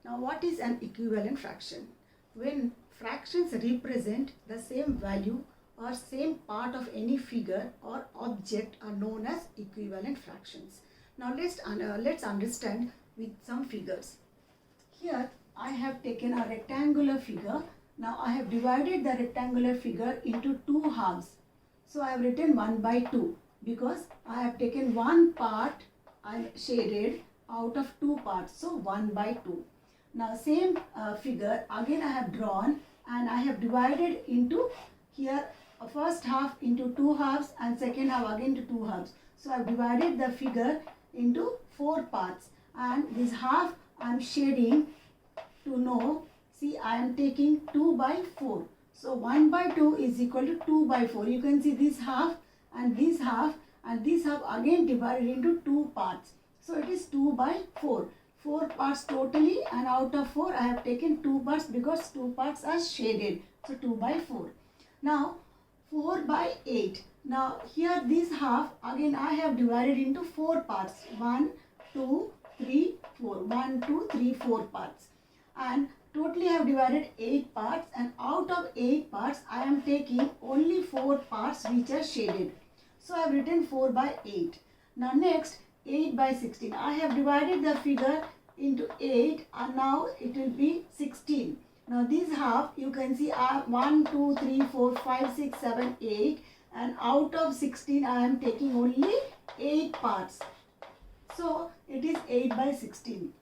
Now what is an equivalent fraction? When fractions represent the same value or same part of any figure or object are known as equivalent fractions. Now let's understand with some figures. Here I have taken a rectangular figure. Now I have divided the rectangular figure into two halves. So I have written 1 by 2 because I have taken one part I shaded out of two parts. So 1 by 2. Now same figure again I have drawn and I have divided into here a first half into two halves and second half again into two halves. So I have divided the figure into four parts and this half I am shading to know. See, I am taking 2 by 4. So 1 by 2 is equal to 2 by 4. You can see this half and this half again divided into two parts. So it is 2 by 4. 4 parts totally, and out of 4 I have taken 2 parts because 2 parts are shaded. So 2 by 4. Now 4 by 8. Now here this half again I have divided into 4 parts. 1, 2, 3, 4. 1, 2, 3, 4 parts. And totally I have divided 8 parts, and out of 8 parts I am taking only 4 parts which are shaded. So I have written 4 by 8. Now next 8 by 16. I have divided the figure into 8 and now it will be 16. Now this half you can see 1, 2, 3, 4, 5, 6, 7, 8, and out of 16 I am taking only 8 parts. So it is 8 by 16.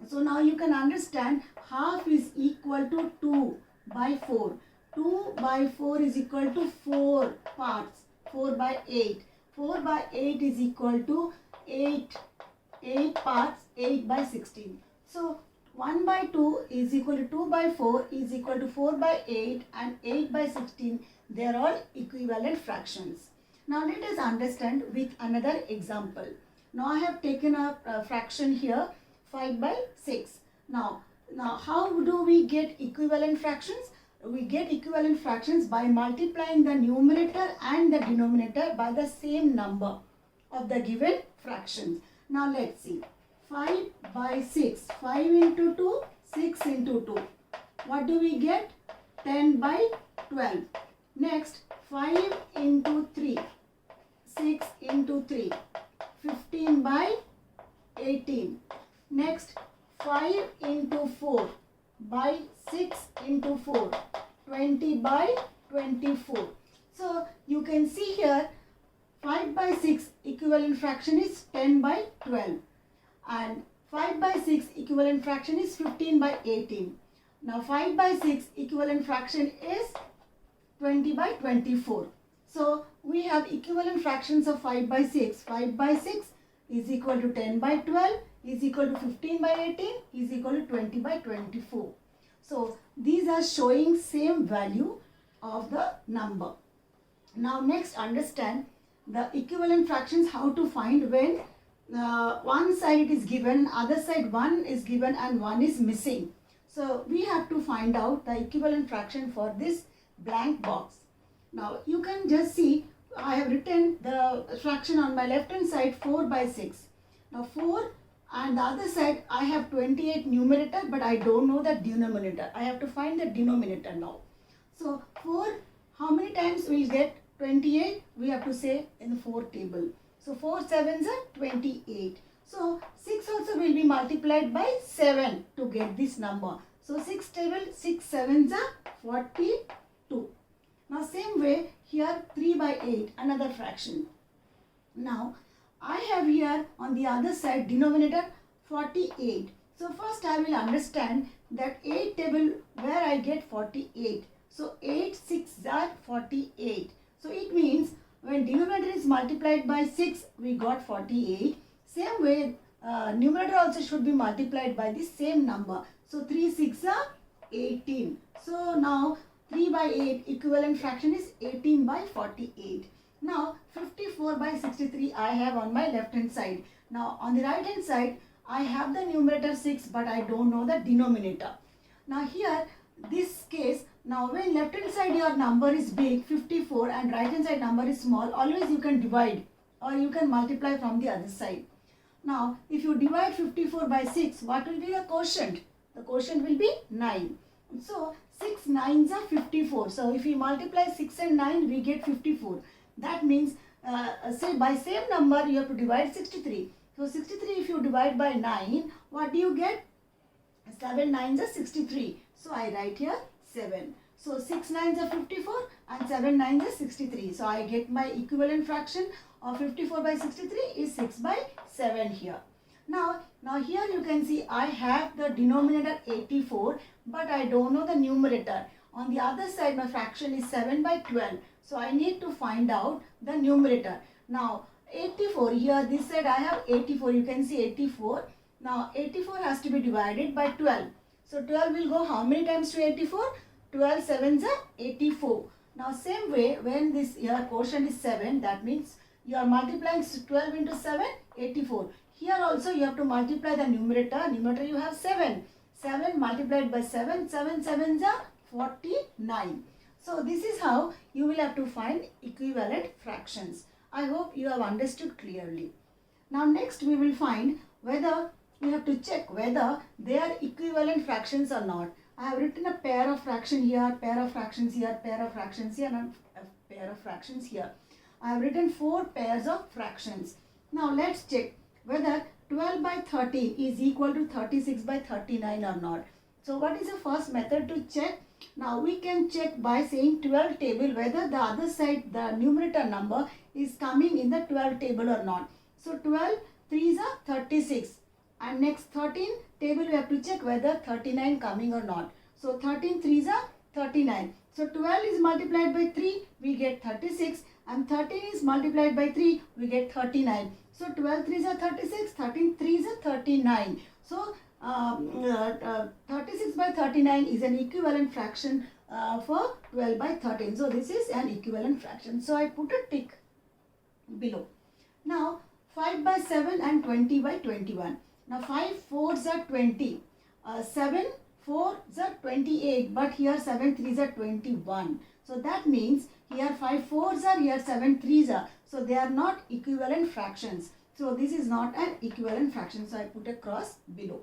So now you can understand half is equal to 2 by 4. 2 by 4 is equal to 4 parts. 4 by 8. 4 by 8 is equal to 8 parts, 8 by 16. So 1 by 2 is equal to 2 by 4 is equal to 4 by 8 and 8 by 16. They are all equivalent fractions. Now let us understand with another example. Now I have taken a fraction here, 5 by 6. Now how do we get equivalent fractions? We get equivalent fractions by multiplying the numerator and the denominator by the same number of the given fractions. Now let's see. 5 by 6. 5 into 2, 6 into 2. What do we get? 10 by 12. Next, 5 into 3. 6 into 3. 15 by 18. Next, 5 into 4 by 6 into 4. 20 by 24. So you can see here 5 by 6 equivalent fraction is 10 by 12. And 5 by 6 equivalent fraction is 15 by 18. Now 5 by 6 equivalent fraction is 20 by 24. So we have equivalent fractions of 5 by 6. 5 by 6 is equal to 10 by 12 is equal to 15 by 18 is equal to 20 by 24. So these are showing same value of the number. Now next understand the equivalent fractions, how to find when one side it is given, other side 1 is given and 1 is missing. So we have to find out the equivalent fraction for this blank box. Now you can just see I have written the fraction on my left hand side 4 by 6. Now 4 and the other side I have 28 numerator, but I don't know the denominator. I have to find the denominator now. So 4, how many times we will get 28? We have to say in the 4 table. So 4 sevens are 28. So 6 also will be multiplied by 7 to get this number. So 6 table, 6 sevens are 42. Now same way here 3 by 8, another fraction. Now I have here on the other side denominator 48. So first I will understand that 8 table where I get 48. So 8 6s are 48. So it means when denominator is multiplied by 6 we got 48. Same way numerator also should be multiplied by the same number. So 3 6 are 18. So now 3 by 8 equivalent fraction is 18 by 48. Now 54 by 63 I have on my left hand side. Now on the right hand side I have the numerator 6 but I don't know the denominator. Now here this case, now when left hand side your number is big 54 and right hand side number is small, always you can divide or you can multiply from the other side. Now if you divide 54 by 6, what will be the quotient? The quotient will be 9. So 6 nines are 54. So if we multiply 6 and 9, we get 54. That means say by same number you have to divide 63. So 63 if you divide by 9, what do you get? 7 nines are 63. So I write here 7. So 6 nines are 54 and 7 nines are 63. So I get my equivalent fraction of 54 by 63 is 6 by 7 here. Now here you can see I have the denominator 84, but I don't know the numerator. On the other side my fraction is 7 by 12. So I need to find out the numerator. Now 84 here, this side I have 84. You can see 84. Now 84 has to be divided by 12. So 12 will go how many times to 84? 12 sevens are 84. Now same way, when this here quotient is 7, that means you are multiplying 12 into 7, 84. Here also you have to multiply the numerator. Numerator you have 7. 7 multiplied by 7, 7 sevens are 49. So this is how you will have to find equivalent fractions. I hope you have understood clearly. Now next we will find whether we have to check whether they are equivalent fractions or not. I have written a pair of fraction here, pair of fractions here, pair of fractions here, and a pair of fractions here. I have written 4 pairs of fractions. Now let's check whether 12 by 13 is equal to 36 by 39 or not. So what is the first method to check? Now we can check by saying 12 table whether the other side, the numerator number is coming in the 12 table or not. So 12 3s are 36. And next 13 table we have to check whether 39 coming or not. So 13 3s are 39. So 12 is multiplied by 3, we get 36, and 13 is multiplied by 3, we get 39. So 12 3s are 36, 13 3s are 39. So 36 by 39 is an equivalent fraction for 12 by 13. So this is an equivalent fraction. So I put a tick below. Now 5 by 7 and 20 by 21. Now 5 4s are 20, 7 4s are 28, but here 7 3s are 21. So that means here 5 4s are, here 7 3s are. So they are not equivalent fractions. So this is not an equivalent fraction. So I put a cross below.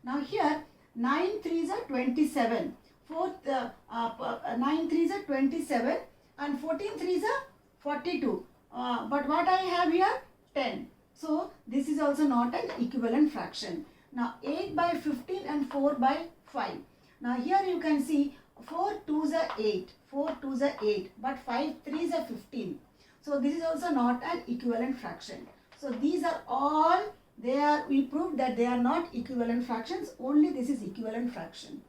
Now here 9 3s are 27, 9 3s are 27 and 14 3s are 42. But what I have here 10. So this is also not an equivalent fraction. Now 8 by 15 and 4 by 5. Now here you can see 4 2s are 8, 4 2s are 8, but 5 3s are 15. So this is also not an equivalent fraction. So these are all, we proved that they are not equivalent fractions, only this is equivalent fraction.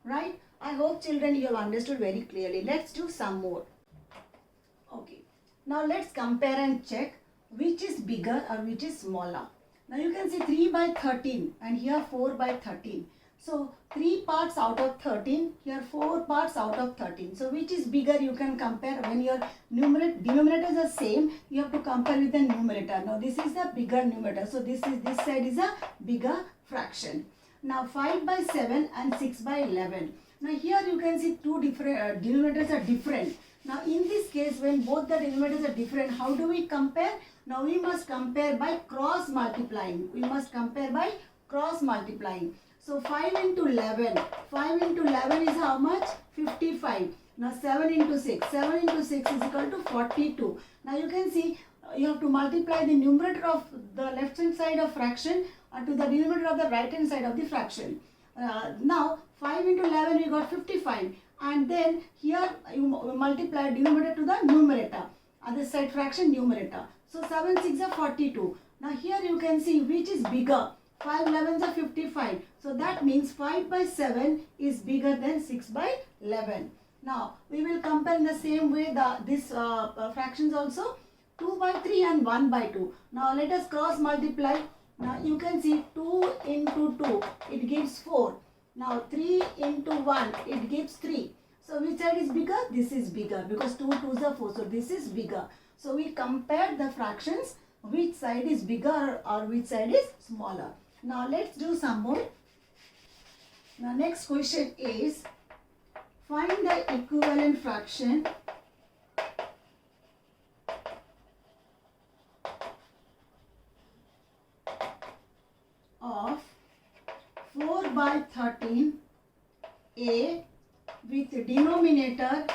Right? I hope children you have understood very clearly. Let's do some more. Okay. Now let's compare and check which is bigger or which is smaller. Now you can see 3 by 13 and here 4 by 13. So 3 parts out of 13, here 4 parts out of 13. So which is bigger you can compare. When your denominators are same, you have to compare with the numerator. Now this is the bigger numerator. So this side is a bigger fraction. Now 5 by 7 and 6 by 11. Now here you can see two different denominators are different. Now in this case, when both the denominators are different, how do we compare? Now we must compare by cross multiplying. We must compare by cross multiplying. So 5 into 11. 5 into 11 is how much? 55. Now 7 into 6. 7 into 6 is equal to 42. Now you can see you have to multiply the numerator of the left hand side of fraction to the denominator of the right hand side of the fraction. Now 5 into 11 we got 55. And then here you multiply denominator to the numerator. Other side fraction numerator. So 7 6 are 42. Now here you can see which is bigger. 5 11s are 55. So that means 5 by 7 is bigger than 6 by 11. Now we will compare in the same way this fractions also. 2 by 3 and 1 by 2. Now let us cross multiply. Now you can see 2 into 2, it gives 4. Now 3 into 1, it gives 3. So which side is bigger? This is bigger because 2 2s are 4. So this is bigger. So we compare the fractions, which side is bigger or which side is smaller. Now let's do some more. Now next question is, find the equivalent fraction of 4 by 13 denominator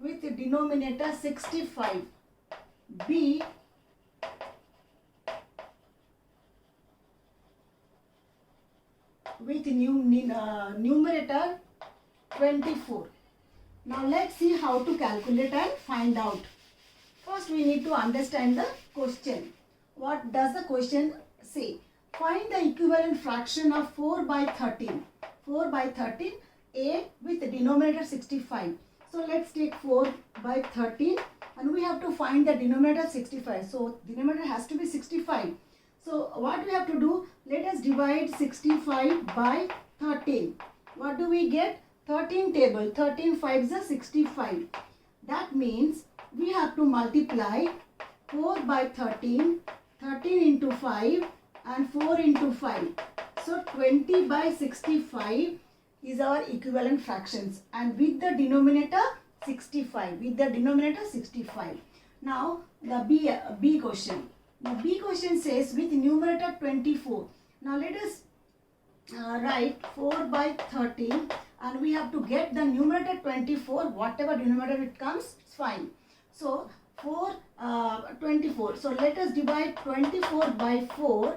with denominator 65, b with numerator 24. Now let's see how to calculate and find out. First we need to understand the question. What does the question say? Find the equivalent fraction of 4 by 13. 4 by 13, a with the denominator 65. So let's take 4 by 13 and we have to find the denominator 65. So denominator has to be 65. So what we have to do, let us divide 65 by 13. What do we get? 13 table, 13 5s are 65. That means we have to multiply 4 by 13, 13 into 5 and 4 into 5. So 20 by 65 is our equivalent fractions and with the denominator 65. With the denominator 65. Now the B question. The B question says with numerator 24. Now let us write 4 by 13 and we have to get the numerator 24. Whatever denominator it comes, it's fine. So 24. So let us divide 24 by 4.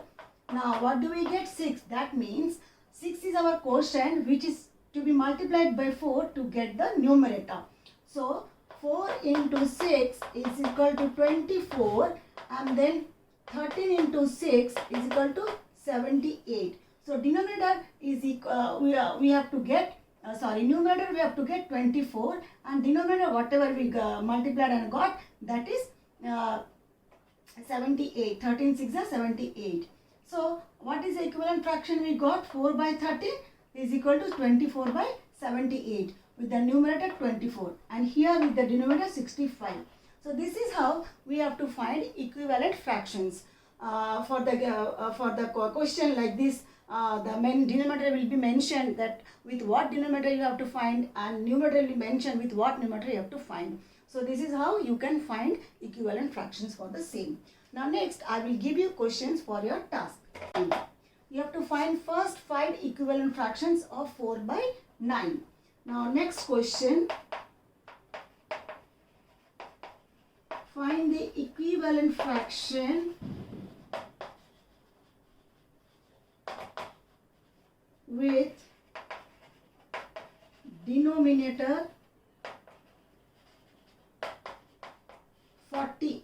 Now what do we get? 6. That means 6 is our quotient which is to be multiplied by 4 to get the numerator. So 4 into 6 is equal to 24 and then 13 into 6 is equal to 78. So denominator is equal, we have to get, numerator we have to get 24 and denominator whatever we multiplied and got, that is 78. 13 6 are 78. So what is the equivalent fraction we got? 4 by 13 is equal to 24 by 78 with the numerator 24 and here with the denominator 65. So this is how we have to find equivalent fractions. For the question like this, the denominator will be mentioned that with what denominator you have to find and numerator will be mentioned with what numerator you have to find. So this is how you can find equivalent fractions for the same. Now next I will give you questions for your task. You have to find first 5 equivalent fractions of 4 by 9. Now next question. Find the equivalent fraction with denominator 40.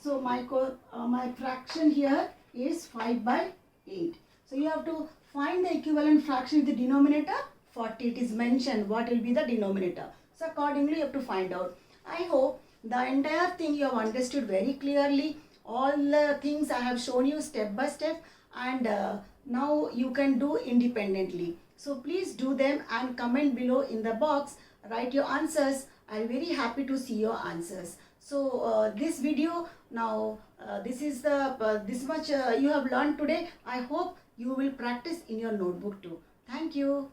So my fraction here is 5 by 8. So you have to find the equivalent fraction with the denominator 40. It is mentioned what will be the denominator. So accordingly you have to find out. I hope the entire thing you have understood very clearly. All the things I have shown you step by step and now you can do independently. So please do them and comment below in the box. Write your answers. I am very happy to see your answers. So this video now this is the this much you have learned today. I hope you will practice in your notebook too. Thank you.